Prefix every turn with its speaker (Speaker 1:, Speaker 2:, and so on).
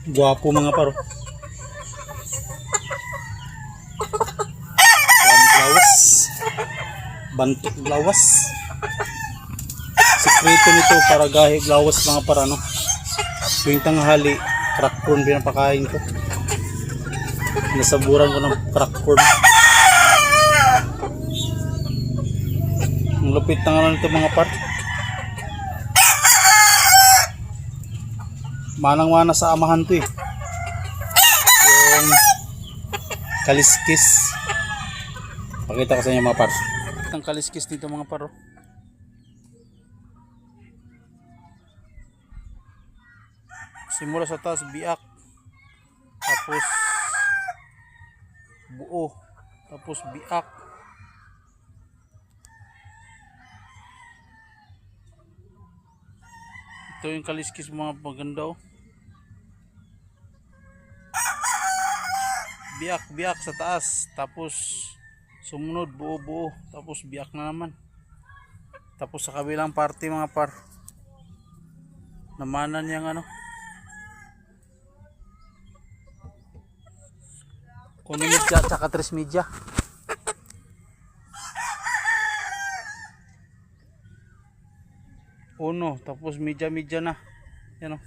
Speaker 1: Gwapo mga paro. Blawas. Bantik blawas. Sekreto nito para gahi blawas mga para no. Tuwing tanghali, crack corn pinapakain ko. Nasaburan ko ng crack corn. Ang lupit na nga nito mga par. Manang-mana sa amahan to eh. Yung kaliskis. Pakita ko sa inyo mga par. Ang kaliskis dito mga par. Simula sa taas biak. Tapos buo. Tapos biak. Ito yung kaliskis mga maganda oh. Biak sa taas, tapos sumunod buo tapos biak na naman. Tapos sa kabilang parte mga par, namanan yung ano, kuno media tsaka 3 media. Uno, tapos media na yan o.